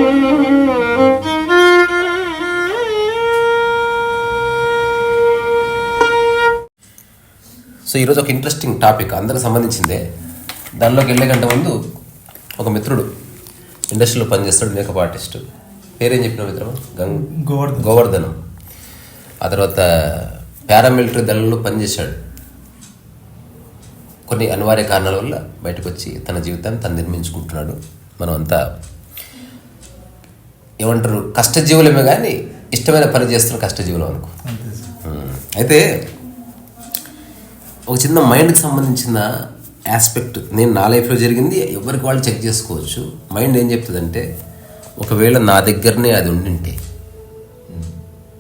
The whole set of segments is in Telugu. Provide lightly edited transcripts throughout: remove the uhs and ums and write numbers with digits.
సో ఈరోజు ఒక ఇంట్రెస్టింగ్ టాపిక్ అందరికి సంబంధించిందే. దానిలోకి వెళ్ళే కంటే ముందు ఒక మిత్రుడు ఇండస్ట్రీలో పనిచేస్తాడు, మేకప్ ఆర్టిస్ట్. పేరేం చెప్పిన మిత్రమా? గోవర్ధనం. ఆ తర్వాత పారామిలిటరీ దళంలో పనిచేశాడు. కొన్ని అనివార్య కారణాల వల్ల బయటకు వచ్చి తన జీవితాన్ని తను నిర్మించుకుంటున్నాడు. మనం అంతా ఏమంటారు, కష్టజీవులమే కానీ ఇష్టమైన పని చేస్తున్న కష్టజీవులం అనుకో. అయితే ఒక చిన్న మైండ్కి సంబంధించిన ఆస్పెక్ట్ నేను నా లైఫ్లో జరిగింది, ఎవరికి వాళ్ళు చెక్ చేసుకోవచ్చు. మైండ్ ఏం చెప్తుందంటే, ఒకవేళ నా దగ్గరనే అది ఉండింటే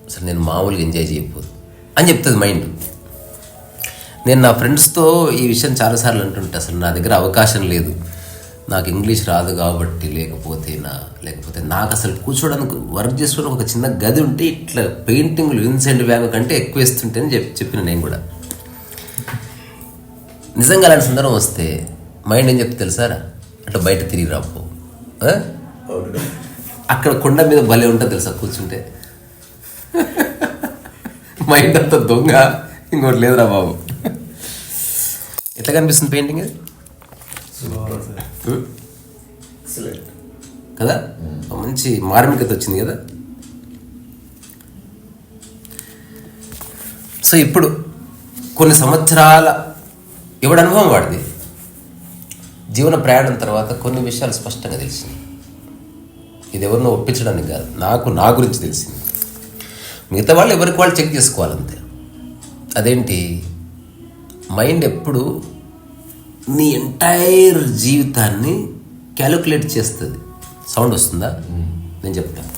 అసలు నేను మామూలుగా ఎంజాయ్ చేయకపోదు అని చెప్తుంది మైండ్. నేను నా ఫ్రెండ్స్తో ఈ విషయం చాలాసార్లు అంటుంటే, అసలు నా దగ్గర అవకాశం లేదు, నాకు ఇంగ్లీష్ రాదు కాబట్టి, లేకపోతే నాకు అసలు కూర్చోడానికి వర్క్ చేసుకోవడానికి ఒక చిన్న గది ఉంటే ఇట్లా పెయింటింగ్లు విన్సెంట్ వ్యాంగ్ కంటే ఎక్కువ వేస్తుంటే అని చెప్పిన నేను కూడా. నిజంగా అలాంటి సందర్భం వస్తే మైండ్ ఏం చెప్తే తెలుసారా, అట్లా బయట తిరిగి రాపో, అక్కడ కొండ మీద భలే ఉంటుంది తెలుసా కూర్చుంటే. మైండ్ అంతా దొంగ, ఇంకోటి లేదురా బాబు. ఎట్లా కనిపిస్తుంది పెయింటింగ్ కదా, మంచి మార్మికత వచ్చింది కదా. సో ఇప్పుడు కొన్ని సంవత్సరాల ఎవడి అనుభవం వాడిది, జీవన ప్రయాణం తర్వాత కొన్ని విషయాలు స్పష్టంగా తెలిసింది. ఇది ఎవరినో ఒప్పించడానికి కాదు, నా గురించి తెలిసింది. మిగతా వాళ్ళు ఎవరికి వాళ్ళు చెక్ చేసుకోవాలంతే. అదేంటి, మైండ్ ఎప్పుడు నీ ఎంటైర్ జీవితాన్ని క్యాలిక్యులేట్ చేస్తుంది. సౌండ్ వస్తుందా? నేను చెప్తాను.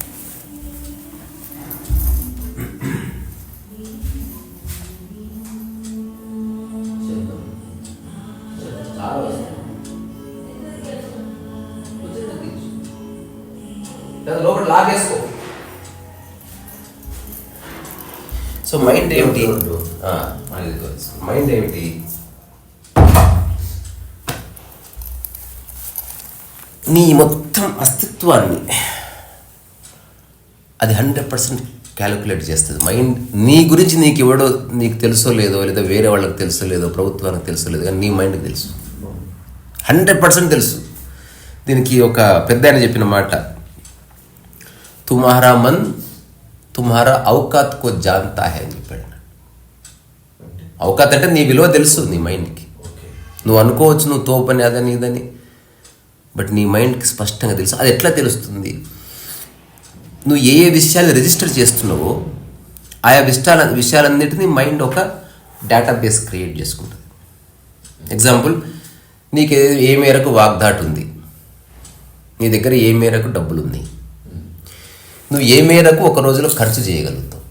సో మైండ్ ఏమిటి, నీ మొత్తం అస్తిత్వాన్ని అది 100% క్యాలిక్యులేట్ చేస్తుంది. మైండ్ నీ గురించి నీకు తెలుసో లేదో, లేదా వేరే వాళ్ళకి తెలుసో లేదో, ప్రభుత్వానికి తెలుసో లేదో, కానీ నీ మైండ్కి తెలుసు, 100% తెలుసు. దీనికి ఒక పెద్ద ఆయన చెప్పిన మాట, తుమ్హారా మన్ తుమ్హారా ఔకాత్ కో జాన్తా హై అని చెప్పాడు. ఔకాత్ అంటే నీ విలువ తెలుసు నీ మైండ్కి. నువ్వు అనుకోవచ్చు నువ్వు తోపని అదని ఇదని, బట్ నీ మైండ్కి స్పష్టంగా తెలుసు. అది ఎట్లా తెలుస్తుంది, నువ్వు ఏ విషయాలు రిజిస్టర్ చేస్తున్నావో ఆయా విషయాలన్నిటినీ మైండ్ ఒక డేటాబేస్ క్రియేట్ చేసుకుంటుంది. ఎగ్జాంపుల్, నీకు ఏ మేరకు వాగ్దాటు ఉంది, నీ దగ్గర ఏ మేరకు డబ్బులు ఉన్నాయి, నువ్వు ఏ మేరకు ఒక రోజులో ఖర్చు చేయగలుగుతావు,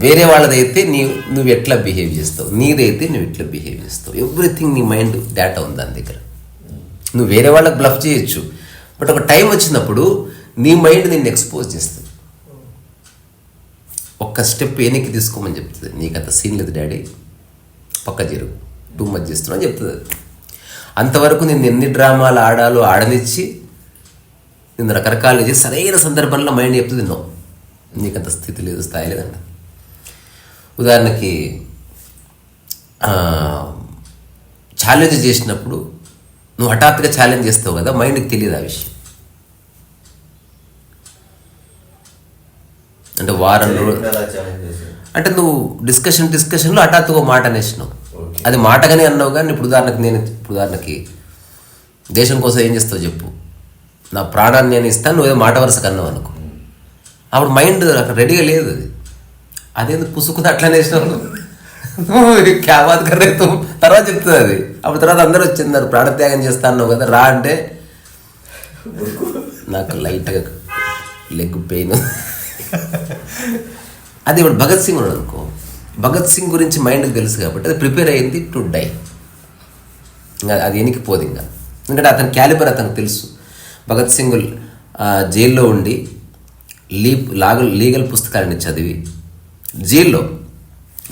వేరే వాళ్ళదైతే నువ్వు ఎట్లా బిహేవ్ చేస్తావు, నీదైతే నువ్వు ఎట్లా బిహేవ్ చేస్తావు, ఎవ్రీథింగ్ నీ మైండ్ డేటా ఉంది దాని దగ్గర. నువ్వు వేరే వాళ్ళకి బ్లఫ్ చేయొచ్చు, బట్ ఒక టైం వచ్చినప్పుడు నీ మైండ్ నిన్ను ఎక్స్పోజ్ చేస్తుంది. ఒక్క స్టెప్ వెనక్కి తీసుకోమని చెప్తుంది, నీకు అంత సీన్ లేదు డాడీ, పక్క జరుగు, టూ మచ్ చేస్తున్నావు అని చెప్తుంది. అంతవరకు నేను ఎన్ని డ్రామాలు ఆడాలో ఆడనిచ్చి నేను రకరకాలు చేసి సరైన సందర్భంలో మైండ్ చెప్తుంది నో, నీకంత స్థితి లేదు, స్థాయి లేదంట. ఉదాహరణకి ఛాలెంజ్ చేసినప్పుడు నువ్వు హఠాత్తుగా ఛాలెంజ్ చేస్తావు కదా, మైండ్కి తెలియదు ఆ విషయం. అంటే వారం రోజులు అంటే నువ్వు డిస్కషన్లో హఠాత్తుగా మాట అనేసినావు, అది మాటగానే అన్నావు. కానీ ఇప్పుడు ఉదాహరణకి దేశం కోసం ఏం చేస్తావు చెప్పు, నా ప్రాణాన్ని నేను ఇస్తాను, నువ్వు ఏదో మాట వరుసకు అన్నావు అనుకో, అప్పుడు మైండ్ అక్కడ రెడీగా లేదు. అదేందుకు పుసుకుని అట్లా వేసినావు, క్యాబాద్ కర్రేతో తర్వాత చెప్తుంది అది. అప్పుడు తర్వాత అందరూ వచ్చింది, ప్రాణత్యాగం చేస్తా అన్నావు కదా, రా అంటే నాకు లైట్గా లెగ్ పెయిన్. అది ఇప్పుడు భగత్ సింగ్ ఉన్నాడు అనుకో, భగత్ సింగ్ గురించి మైండ్కి తెలుసు కాబట్టి అది ప్రిపేర్ అయింది టు డై. ఇంకా అది ఎనికిపోదు ఇంకా, ఎందుకంటే అతని క్యాలిబర్ అతనికి తెలుసు. భగత్ సింగ్ జైల్లో ఉండి లీగల్ పుస్తకాలని చదివి, జైల్లో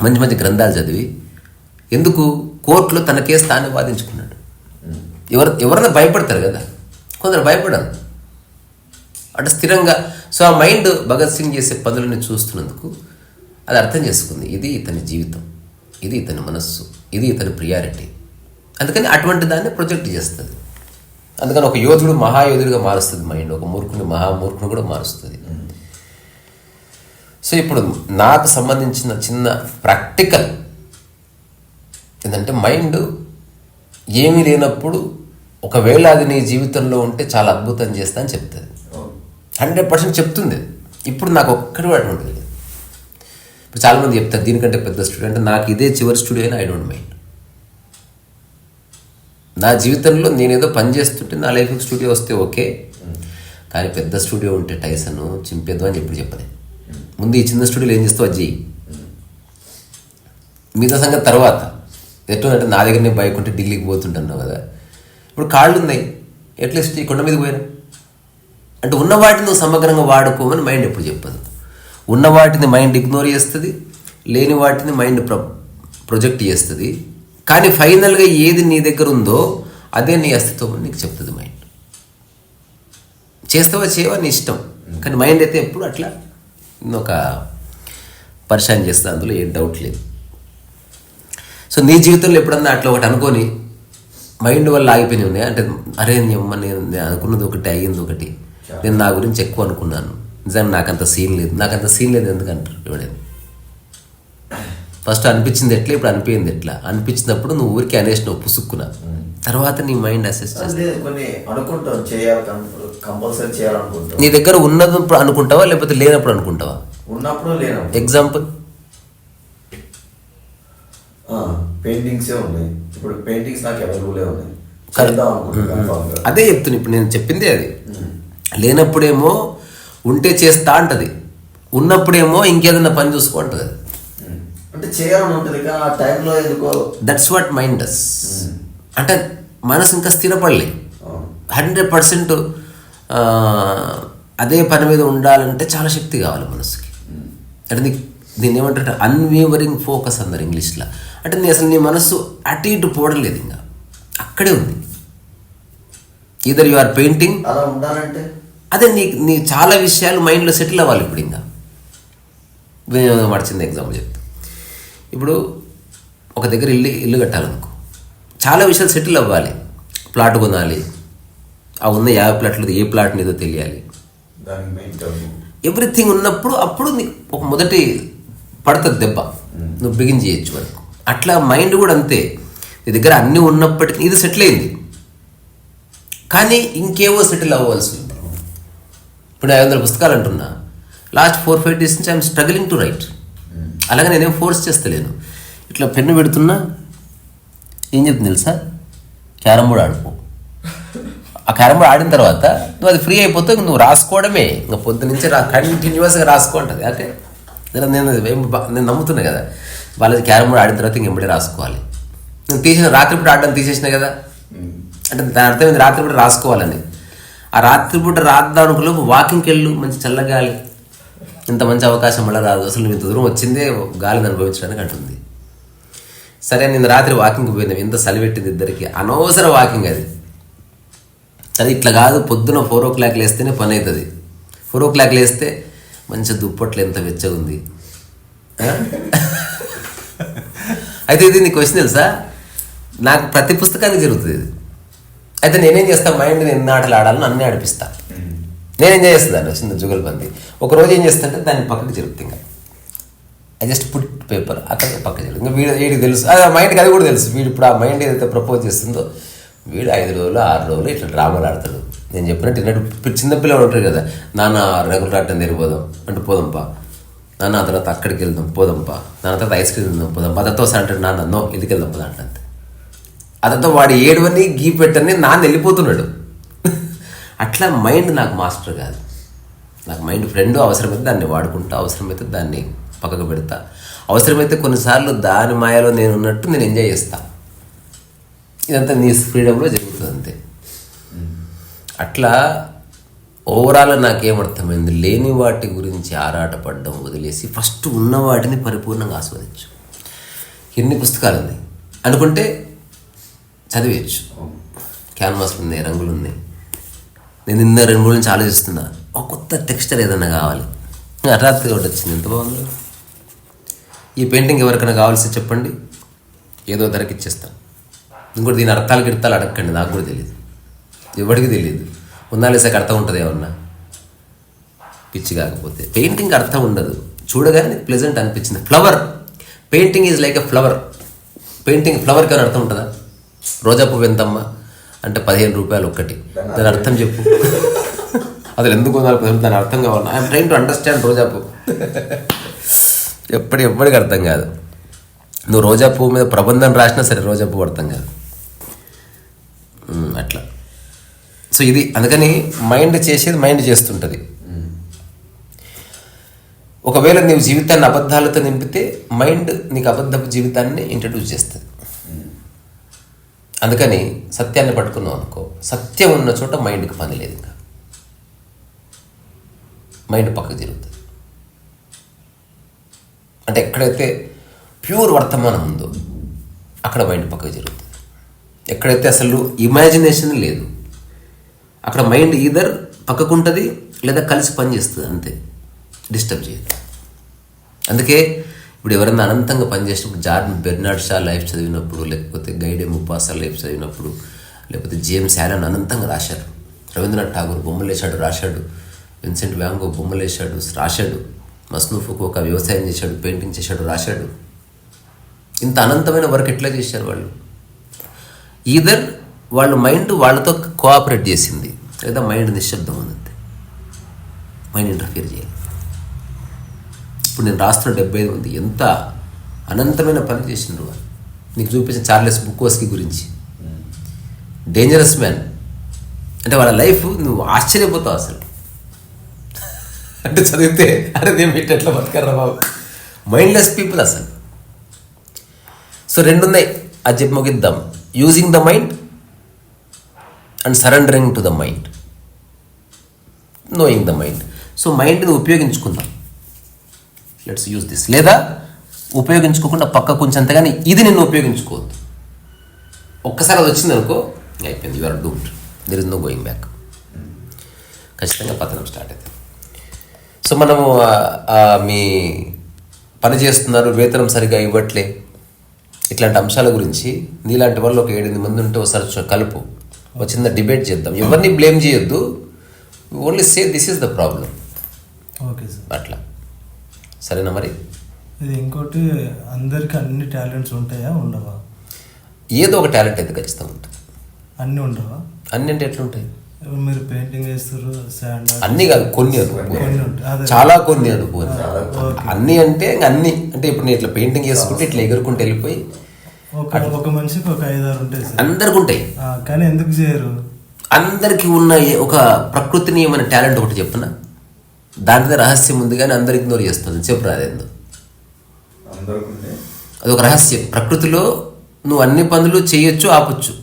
మంచి మంచి గ్రంథాలు చదివి, ఎందుకు కోర్టులో తన కేసు తానే వాదించుకున్నాడు. ఎవరైనా భయపడతారు కదా, కొందరు భయపడరు. అంటే స్థిరంగా. సో ఆ మైండ్ భగత్ సింగ్ చేసే పనులని చూస్తున్నందుకు అది అర్థం చేసుకుంది, ఇది ఇతని జీవితం, ఇది ఇతని మనస్సు, ఇది ఇతని ప్రియారిటీ. అందుకని అటువంటి దాన్ని ప్రొజెక్ట్ చేస్తుంది. అందుకని ఒక యోధుడు మహాయోధుడిగా మారుస్తుంది మైండ్, ఒక మూర్ఖుని మహామూర్ఖుని కూడా మారుస్తుంది. సో ఇప్పుడు నాకు సంబంధించిన చిన్న ప్రాక్టికల్ ఏంటంటే, మైండ్ ఏమీ లేనప్పుడు ఒకవేళ అది నీ జీవితంలో ఉంటే చాలా అద్భుతం చేస్తా అని చెప్తుంది. 100% చెప్తుంది. ఇప్పుడు నాకు ఒక్కటి అటువంటి లేదు. ఇప్పుడు చాలామంది చెప్తారు దీనికంటే పెద్ద స్టూడియో అంటే, నాకు ఇదే చివరి స్టూడియో అని ఐ డోంట్ మైండ్. నా జీవితంలో నేనేదో పని చేస్తుంటే నా లైఫ్కి స్టూడియో వస్తే ఓకే, కానీ పెద్ద స్టూడియో ఉంటే టైసన్ చింపేద్దు అని ఎప్పుడు చెప్పలే. ముందు ఈ చిన్న స్టూడియోలో ఏం చేస్తావు అది చెయ్యి, మిగతా సంగతి తర్వాత. ఎట్లా నా దగ్గర బైక్ ఉంటే ఢిల్లీకి పోతుంటున్నావు కదా, ఇప్పుడు కాళ్ళు ఉన్నాయి, అట్లీస్ట్ ఈ కొండ మీదకి పోయినా అంటే ఉన్న వాటిని నువ్వు సమగ్రంగా వాడుకోమని మైండ్ ఎప్పుడు చెప్పదు. ఉన్న వాటిని మైండ్ ఇగ్నోర్ చేస్తుంది, లేని వాటిని మైండ్ ప్రొజెక్ట్ చేస్తుంది. కానీ ఫైనల్గా ఏది నీ దగ్గర ఉందో అదే నీ అస్తిత్వం నీకు చెప్తుంది మైండ్. చేస్తావా చేయవా నీ ఇష్టం, కానీ మైండ్ అయితే ఎప్పుడు అట్లా ఒక పరిశాన్ చేస్తుంది, అందులో ఏం డౌట్ లేదు. సో నీ జీవితంలో ఎప్పుడన్నా అట్లా ఒకటి అనుకొని మైండ్ వల్ల ఆగిపోయినాయి ఉన్నాయి అంటే, అరే నేను అనుకున్నది ఒకటి అయ్యింది ఒకటి, నేను నా గురించి ఎక్కువ అనుకున్నాను, నిజంగా నాకంత సీన్ లేదు ఎందుకంటారు ఎవడైనా. ఫస్ట్ అనిపించింది ఎట్లా, ఇప్పుడు అనిపోయింది ఎట్లా, అనిపించినప్పుడు నువ్వు ఊరికి అనేసినావు పుసుక్కున, తర్వాత నీ మైండ్ అసెస్ చేస్తుంది. నీ దగ్గర ఉన్నప్పుడు అనుకుంటావా లేకపోతే లేనప్పుడు అనుకుంటావా? ఎగ్జాంపుల్ పెయింటింగ్సే ఉన్నాయి. ఇప్పుడు పెయింటింగ్స్ నాకు అవైలబుల్ ఉన్నాయి, అదే చెప్తున్నా. ఇప్పుడు నేను చెప్పింది అది. లేనప్పుడేమో ఉంటే చేస్తా అంటది, ఉన్నప్పుడేమో ఇంకేదన్నా పని చూసుకో అంటది. అంటే చేయాలని ఉంటుంది కానీ ఆ టైంలో ఎందుకో. That's what mind does. అంటే మనసు ఇంకా స్థిరపడలే 100%. అదే పని మీద ఉండాలంటే చాలా శక్తి కావాలి మనసుకి. అంటే దీన్ని ఏమంటారు, అన్వేవరింగ్ ఫోకస్ అన్నారు ఇంగ్లీష్లో. అంటే అసలు నీ మనస్సు అటు ఇటు పోవడలేదు, ఇంకా అక్కడే ఉంది. ఈదర్ యు ఆర్ పెయింటింగ్, అలా ఉండాలంటే అదే నీ చాలా విషయాలు మైండ్లో సెటిల్ అవ్వాలి. ఇప్పుడు ఇంకా మడిచింది ఎగ్జాంపుల్ చెప్తా. ఇప్పుడు ఒక దగ్గర ఇల్లు కట్టాలనుకో, చాలా విషయాలు సెటిల్ అవ్వాలి. ప్లాట్ కొనాలి, ఆ ఉన్న 50 ప్లాట్లు ఏ ప్లాట్ ఏదో తెలియాలి, ఎవ్రీథింగ్ ఉన్నప్పుడు అప్పుడు నీకు ఒక మొదటి పడుతుంది దెబ్బ, నువ్వు బిగిన్ చేయొచ్చు వరకు. అట్లా మైండ్ కూడా అంతే. నీ దగ్గర అన్నీ ఉన్నప్పటికీ ఇది సెటిల్ అయింది, కానీ ఇంకేవో సెటిల్ అవ్వాల్సి ఉంది. ఇప్పుడు 500 పుస్తకాలు అంటున్నా, లాస్ట్ 4-5 days నుంచి ఐఎమ్ స్ట్రగ్లింగ్ టు రైట్. అలాగే నేనేం ఫోర్స్ చేస్తలేను, ఇట్లా పెన్ను పెడుతున్నా. ఏం చెప్తుంది తెలుసా, క్యారమ్ బోర్డ్ ఆడుకో. ఆ క్యారమ్ బోర్డ్ ఆడిన తర్వాత నువ్వు అది ఫ్రీ అయిపోతే నువ్వు రాసుకోవడమే, ఇంకా పొద్దు నుంచి కంటిన్యూస్గా రాసుకోంటుంది. అంటే నేను నమ్ముతున్నా కదా, వాళ్ళది క్యారమ్ బోర్డ్ ఆడిన తర్వాత ఇంకెంబడే రాసుకోవాలి. నేను రాత్రిపూట ఆడడం తీసేసిన కదా, అంటే దాని అర్థమైంది రాత్రిపూట రాసుకోవాలని. ఆ రాత్రిపూట రాద్దాం అనుకున్నప్పుడు వాకింగ్కి వెళ్ళు, మంచి చల్లగాలి, ఇంత మంచి అవకాశం మళ్ళీ రాదు. అసలు నువ్వు ఇంత దూరం వచ్చిందే గాలిని అనుభవించడానికి అంటుంది. సరే నేను రాత్రి వాకింగ్కి పోయినాం, ఎంత సలిపెట్టింది ఇద్దరికి, అనవసర వాకింగ్ అది. సరే ఇట్లా కాదు, పొద్దున 4 o'clock లేస్తేనే పని అవుతుంది. 4 o'clock లేస్తే మంచి దుప్పట్లు ఎంత వెచ్చగా ఉంది. అయితే ఇది నీకు క్వశ్చన్ తెలుసా, నాకు ప్రతి పుస్తకానికి జరుగుతుంది ఇది. అయితే నేనేం చేస్తాను, మైండ్ని ఎన్ని ఆటలు ఆడాలని అన్నీ ఆడిపిస్తా. నేను ఎంజాయ్ చేస్తాను చిన్న జుగల్బంది. ఒకరోజు ఏం చేస్తుంటే దాన్ని పక్కకి జరుగుతుంది, ఇంకా ఐ జస్ట్ పుట్ పేపర్ అక్కడ పక్క జరుగుతుంది. ఇంకా వీడికి తెలుసు, అది ఆ మైండ్కి అది కూడా తెలుసు. వీడు ఇప్పుడు ఆ మైండ్ ఏదైతే ప్రపోజ్ చేస్తుందో, వీడు 5 రోజులు 6 రోజులు ఇట్లా డ్రామాలు ఆడతాడు. నేను చెప్పినట్టు విన్నట్టు చిన్నపిల్లలు ఉంటారు కదా, నాన్న రెగులర్ ఆడటం తిరిగిపోదాం అంటే పోదాంపా, నాన్న ఆ తర్వాత అక్కడికి వెళ్దాం పోదాంపా, నాన్న తర్వాత ఐస్ క్రీమ్ తిందాం పోదాం, అదతో అంటాడు నాన్న నో ఇంటికి వెళ్దాం పోదా అంటే. అదంతా వాడు ఏడువని గీ పెట్టని నాన్న వెళ్ళిపోతున్నాడు. అట్లా మైండ్ నాకు మాస్టర్ కాదు, నాకు మైండ్ ఫ్రెండ్. అవసరమైతే దాన్ని వాడుకుంటా, అవసరమైతే దాన్ని పక్కకు పెడతా, అవసరమైతే కొన్నిసార్లు దాని మాయలో నేను ఉన్నట్టు నేను ఎంజాయ్ చేస్తా. ఇదంతా నీ ఫ్రీడంలో జరుగుతుంది అంతే. అట్లా ఓవరాల్ నాకేమర్థమైంది, లేని వాటి గురించి ఆరాటపడడం వదిలేసి ఫస్ట్ ఉన్న వాటిని పరిపూర్ణంగా ఆస్వాదించు. ఎన్ని పుస్తకాలు ఉన్నాయి అనుకుంటే చదివేయచ్చు, క్యాన్వాస్లు ఉన్నాయి, రంగులు ఉన్నాయి. నేను నిన్న 2 రోజుల నుంచి ఆలోచిస్తున్నా, ఒక కొత్త టెక్స్చర్ ఏదైనా కావాలి. హఠాత్తుగా ఒకటి వచ్చింది, ఎంత బాగుంది. ఈ పెయింటింగ్ ఎవరికైనా కావాల్సి చెప్పండి, ఏదో ధరకి ఇచ్చేస్తాను. ఇంకోటి దీని అర్థాలు గిడతాలు అడగండి, నాకు కూడా తెలియదు, ఎవరికి తెలియదు. ఉందాలేసాక అర్థం ఉంటుంది ఏమన్నా, పిచ్చి కాకపోతే. పెయింటింగ్ అర్థం ఉండదు, చూడగానే ప్లెజెంట్ అనిపించింది. Flower painting is like a flower. Painting ఫ్లవర్కి అని అర్థం ఉంటుందా? రోజా పువ్వు ఎంతమ్మా అంటే 15 రూపాయలు ఒక్కటి. దాని అర్థం చెప్పు. అసలు ఎందుకు దాని అర్థం కావాలి. ఐఎమ్ ట్రైన్ టు అండర్స్టాండ్ రోజా పువ్వు. ఎప్పటికి అర్థం కాదు. నువ్వు రోజా పువ్వు మీద ప్రబంధం రాసినా సరే రోజా పువ్వు అర్థం కాదు. అట్లా. సో ఇది అందుకని మైండ్ చేసేది మైండ్ చేస్తుంటుంది. ఒకవేళ నీవు జీవితాన్ని అబద్ధాలతో నింపితే మైండ్ నీకు అబద్ధపు జీవితాన్ని ఇంట్రడ్యూస్ చేస్తుంది. అందుకని సత్యాన్ని పట్టుకున్నావు అనుకో, సత్యం ఉన్న చోట మైండ్కి పని లేదు. ఇంకా మైండ్ పక్కకు తిరుగుతుంది. అంటే ఎక్కడైతే ప్యూర్ వర్తమానం ఉందో అక్కడ మైండ్ పక్కకు జరుగుతుంది. ఎక్కడైతే అసలు ఇమాజినేషన్ లేదు అక్కడ మైండ్ ఈదర్ పక్కకుంటుంది లేదా కలిసి పనిచేస్తుంది, అంతే, డిస్టర్బ్ చేయదు. అందుకే ఇప్పుడు ఎవరైనా అనంతంగా పనిచేసినప్పుడు, జార్డన్ బెర్నార్డ్ షా లైఫ్ చదివినప్పుడు, లేకపోతే గైడే ముపాసా లైఫ్ చదివినప్పుడు, లేకపోతే జేమ్స్ యాలన్ అనంతంగా రాశారు. రవీంద్రనాథ్ ఠాగూర్ బొమ్మలు వేశాడు, రాశాడు. విన్సెంట్ వ్యాంగో బొమ్మలు వేశాడు, రాశాడు. మస్నూఫుకు ఒక వ్యవసాయం చేశాడు, పెయింటింగ్ చేశాడు, రాశాడు. ఇంత అనంతమైన వర్క్ ఎట్లా చేశారు వాళ్ళు? ఈదర్ వాళ్ళ మైండ్ వాళ్ళతో కోఆపరేట్ చేసింది, లేదా మైండ్ నిశ్శబ్దం ఉంది, మైండ్ ఇంటర్ఫియర్ చేయాలి. ఇప్పుడు నేను రాస్తున్న 75 మంది ఎంత అనంతమైన పని చేసిండ్రు. నీకు చూపించిన చార్లెస్ బుకోస్కి గురించి, డేంజరస్ మ్యాన్ అంటే వాళ్ళ లైఫ్ నువ్వు ఆశ్చర్యపోతావు అసలు. అంటే చదివితే అరే నేను పెట్టి ఎట్లా బతకర్రా బాబు. మైండ్లెస్ పీపుల్ అసలు. సో 2 ఉన్నాయి, అది చెప్పి ముగిద్దాం. Using the mind and surrendering to the mind, knowing the mind. So మైండ్ని ఉపయోగించుకుందాం, లెట్స్ యూజ్ దిస్. లేదా ఉపయోగించుకోకుండా పక్కకు ఉంచంత, కానీ ఇది నిన్ను ఉపయోగించుకోవద్దు. ఒక్కసారి అది వచ్చింది అనుకో, అయిపోయింది, you are doomed, there is no going back. ఖచ్చితంగా పతనం స్టార్ట్ అవుతుంది. సో మనము మీ పని చేస్తున్నారు, వేతనం సరిగా ఇవ్వట్లే, ఇట్లాంటి అంశాల గురించి నీలాంటి వాళ్ళు ఒక 7-8 మంది ఉంటే ఒకసారి కలుపు, ఒక చిన్న డిబేట్ చేద్దాం. ఎవరిని బ్లేమ్ చేయొద్దు, only say this is the problem. Okay sir, అట్లా సరేనా? మరి ఇది ఇంకోటి, అందరికి అన్ని టాలెంట్స్ ఉంటాయా ఉండవా? ఏదో ఒక టాలెంట్ అయితే ఖచ్చితంగా ఉంటుంది. అన్నీ ఉండవా? అన్ని అంటే ఎట్లుంటాయి? మీరు పెయింటింగ్ వేస్తారు, శాండ్, అన్ని కాదు, కొన్ని అనుకో, చాలా కొన్ని అనుకో. అన్ని అంటే అన్ని అంటే ఇప్పుడు నేను ఇట్లా పెయింటింగ్ వేసుకుంటే ఇట్లా ఎగురుకుంటూ వెళ్ళిపోయి ఒక మనిషికి ఒక 5-6 ఉంటాయి సార్. అందరికి ఉంటాయి, కానీ ఎందుకు చేయరు? అందరికి ఉన్న ఒక ప్రకృతినీయమైన టాలెంట్ ఒకటి చెప్తున్నా, దాంట్లో రహస్యం ఉంది, కానీ అందరు ఇగ్నోర్ చేస్తుంది. చెప్పు రాదేందో, అదొక రహస్యం. ప్రకృతిలో నువ్వు అన్ని పనులు చేయొచ్చు, ఆపొచ్చు.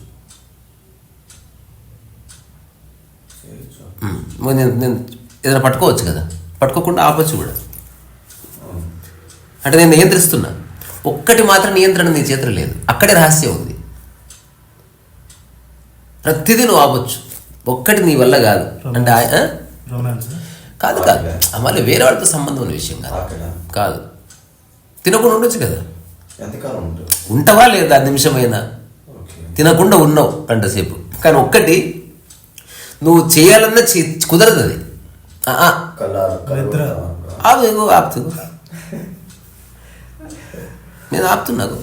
నేను ఏదైనా పట్టుకోవచ్చు కదా, పట్టుకోకుండా ఆపొచ్చు కూడా. అంటే నేను నియంత్రిస్తున్నా, ఒక్కటి మాత్రం నియంత్రణ నీ చేతులు లేదు, అక్కడే రహస్యం ఉంది. ప్రతిదీ నువ్వు ఆపొచ్చు, ఒక్కటి నీ వల్ల కాదు. అంటే కాదు మళ్ళీ వేరే వాళ్ళతో సంబంధం ఉన్న విషయం కాదు. తినకుండా ఉండొచ్చు కదా, ఉంటావా లేదా నిమిషమైనా? తినకుండా ఉన్నావు గంటసేపు, కానీ ఒక్కటి నువ్వు చేయాలన్నా కుదరదు. అది ఆపుతు, నేను ఆపుతున్నాను.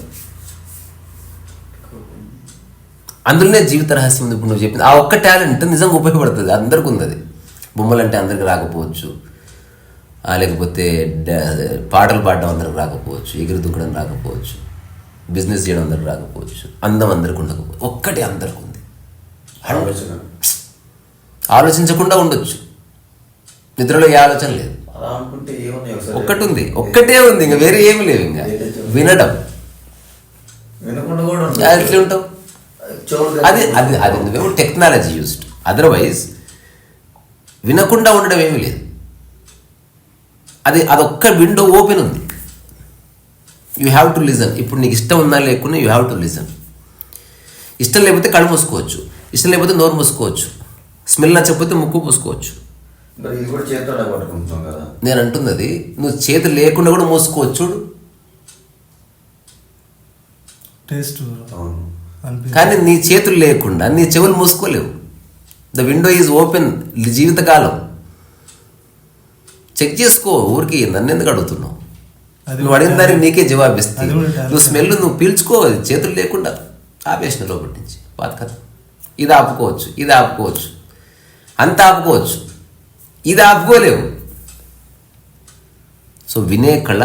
అందులోనే జీవిత రహస్యం ఉంది. ఇప్పుడు నువ్వు చెప్పింది ఆ ఒక్క టాలెంట్ నిజంగా ఉపయోగపడుతుంది, అందరికి ఉంది. అది బొమ్మలు అంటే అందరికి రాకపోవచ్చు, లేకపోతే పాటలు పాడడం అందరికి రాకపోవచ్చు, ఎగురు దుక్కడం రాకపోవచ్చు, బిజినెస్ చేయడం అందరికి రాకపోవచ్చు, అందం అందరికి ఉండకపోవచ్చు. ఒక్కటి అందరికి ఉంది. ఆలోచించకుండా ఉండొచ్చు, నిద్రలో ఏ ఆలోచన లేదు, ఒక్కటి ఉంది, ఒక్కటే ఉంది, ఇంకా వేరే ఏమి లేవు. ఇంకా వినడం, ఎట్లా ఉంటావు? అది అది అది నువ్వేమో టెక్నాలజీ యూజ్డ్, అదర్వైజ్ వినకుండా ఉండడం ఏమీ లేదు. అదొక్క విండో ఓపెన్ ఉంది, యూ హ్యావ్ టు లిజన్. ఇప్పుడు నీకు ఇష్టం ఉన్నా లేకున్నా యూ హ్యావ్ టు లిజన్. ఇష్టం లేకపోతే కళ్ళు మూసుకోవచ్చు, ఇష్టం లేకపోతే నోరు మూసుకోవచ్చు, స్మెల్ నచ్చకపోతే ముక్కు పూసుకోవచ్చు, మరి ఇది కూడా చేతితో పట్టుకుంటున్నాం కదా. నేను అంటున్నది నువ్వు చేతులు లేకుండా కూడా మోసుకోవచ్చు చూడు. టేస్ట్ అవును. అనిపించింది. కానీ నీ చేతులు లేకుండా నీ చెవులు మూసుకోలేవు. ద విండో ఈజ్ ఓపెన్ జీవితకాలం. చెక్ చేసుకో. ఊరికి నన్ను ఎందుకు అడుగుతున్నావు? అది నువ్వు అడిగిన దానికి నీకే జవాబిస్తాయి. అది కూడా talent. నువ్వు స్మెల్ నువ్వు పీల్చుకో, చేతులు లేకుండా ఆపేసిన లోపటి నుంచి బాధ కదా. ఇది ఆపుకోవచ్చు, ఇది ఆపుకోవచ్చు, అంత ఆపుకోవచ్చు, ఇది ఆపుకోలేవు. సో వినే కళ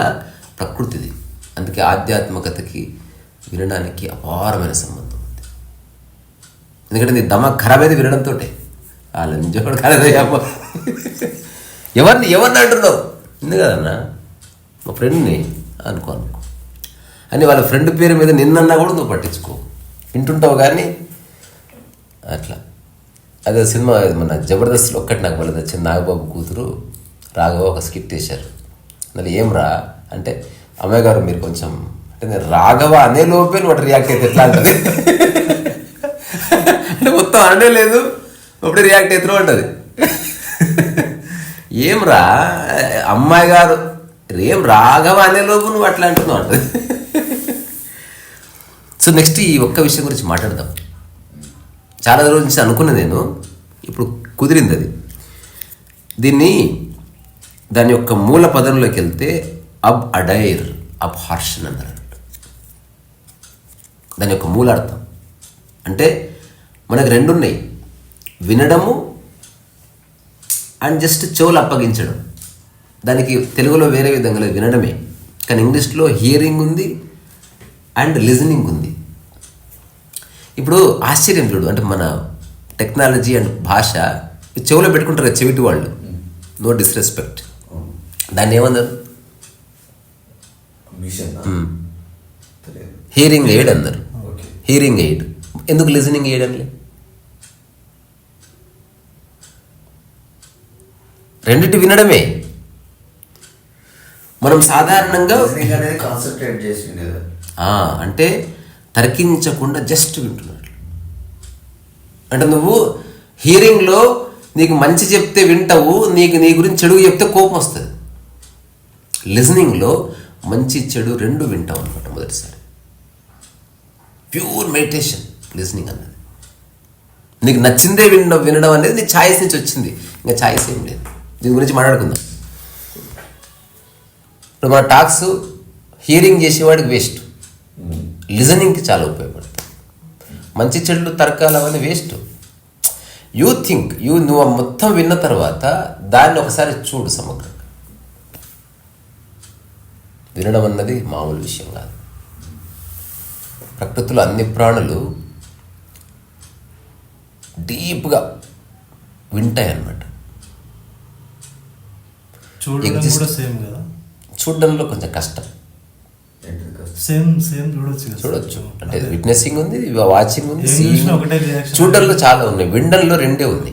ప్రకృతిది. అందుకే ఆధ్యాత్మికతకి వినడానికి అపారమైన సంబంధం ఉంది. ఎందుకంటే నీ దమ ఖరాబ్ అయింది వినడంతో. వాళ్ళ నిజం కాలేదయ్యమ్మ. ఎవరిని అంటున్నావు? ఉంది కదన్నా మా ఫ్రెండ్ని అనుకో అని వాళ్ళ ఫ్రెండ్ పేరు మీద నిన్నన్నా కూడా నువ్వు పట్టించుకో, వింటుంటావు. కానీ అట్లా అదే సినిమా మన జబర్దస్త్లో ఒక్కటి నాకు వాళ్ళది వచ్చింది. నాగబాబు కూతురు రాఘవ ఒక స్కిట్ వేశారు. మరి ఏం రా అంటే, అమ్మాయి గారు మీరు కొంచెం అంటే నేను రాఘవ అనే లోపే వాటి రియాక్ట్ అయితే ఎట్లా అంటది అంటే మొత్తం అనే లేదు అప్పుడే రియాక్ట్ అవుతున్నావు అంటది. ఏం రా అమ్మాయి గారు ఏం రాఘవ అనే లోపు నువ్వు అట్లా అంటున్నావు అంటది. సో నెక్స్ట్ ఈ ఒక్క విషయం గురించి మాట్లాడదాం. చాలా రోజుల నుంచి అనుకున్నా నేను, ఇప్పుడు కుదిరింది అది. దీన్ని దాని యొక్క మూల పదంలోకి వెళ్తే అబ్ అడైర్ అబ్ హర్షన్ అన్నారు. దాని యొక్క మూలార్థం అంటే మనకు రెండు ఉన్నాయి, వినడము అండ్ జస్ట్ చెవులు అప్పగించడం. దానికి తెలుగులో వేరే విధంగా లేదు, వినడమే. కానీ ఇంగ్లీష్లో హియరింగ్ ఉంది అండ్ లిజనింగ్ ఉంది. ఇప్పుడు ఆశ్చర్యం చూడు, అంటే మన టెక్నాలజీ అండ్ భాష చెవులో పెట్టుకుంటారు కదా చెవిటి వాళ్ళు, నో డిస్రెస్పెక్ట్. దాన్ని ఏమన్నారు? మిషన్ హియరింగ్ ఎయిడ్ అన్నారు. ఓకే. Hearing aid. ఎందుకు లిజనింగ్ ఎయిడ్ అని? రెండిటి వినడమే. మనం సాధారణంగా లిజనింగ్ అనేది కాన్సన్ట్రేట్ చేసి వినేది. అంటే తర్కించకుండా జస్ట్ వింటున్నాడు. అంటే నువ్వు హియరింగ్లో నీకు మంచి చెప్తే వింటావు, నీకు నీ గురించి చెడు చెప్తే కోపం వస్తుంది. లిజనింగ్లో మంచి చెడు రెండు వింటావు అనమాట. మొదటిసారి ప్యూర్ మెడిటేషన్ లిజనింగ్ అన్నది. నీకు నచ్చిందే వినడం అనేది నీ ఛాయిస్ నుంచి వచ్చింది. ఇంకా ఛాయిస్ ఏం లేదు. దీని గురించి మాట్లాడుకుందాం. ఇప్పుడు మన టాక్స్ హియరింగ్ చేసేవాడికి వేస్ట్, లిజనింగ్కి చాలా ఉపయోగపడుతుంది. మంచి చెడులు తర్కాలు అవన్నీ వేస్ట్. యూ థింక్ నువ్వు మొత్తం విన్న తర్వాత దాన్ని ఒకసారి చూడు సమగ్రంగా. వినడం అన్నది మామూలు విషయం కాదు. ప్రకృతిలో అన్ని ప్రాణులు డీప్గా వింటాయి అన్నమాట. చూడడం కూడా సేమ్ కదా. చూడడంలో కొంచెం కష్టం. సేమ్ చూడొచ్చు అంటే విట్నెసింగ్ ఉంది, వాచింగ్ ఉంది, ఒకటే రియాక్షన్. చూడడంలో చాలా ఉన్నాయి. వినడంలో రెండే ఉంది.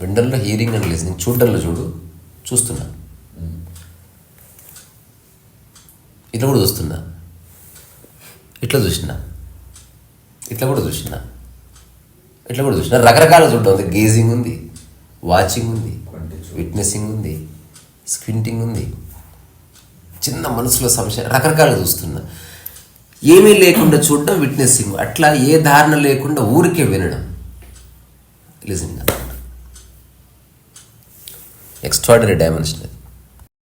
వినడంలో హియరింగ్ అండ్ లిజనింగ్. చూడడంలో చూస్తున్నా, ఇట్లా కూడా చూస్తున్నా, ఇట్లా చూసినా, ఇట్లా కూడా చూసినా, ఇట్లా కూడా చూసినా. రకరకాల చూడడం ఉంది. గేజింగ్ ఉంది, వాచింగ్ ఉంది, విట్నెసింగ్ ఉంది, స్క్వింటింగ్ ఉంది, చిన్న మనసులో సంశయం, రకరకాలుగా చూస్తున్నా. ఏమీ లేకుండా చూడడం విట్నెసింగ్. అట్లా ఏ ధారణ లేకుండా ఊరికే వినడం లిజనింగ్ అన్నమాట. Extraordinary dimension.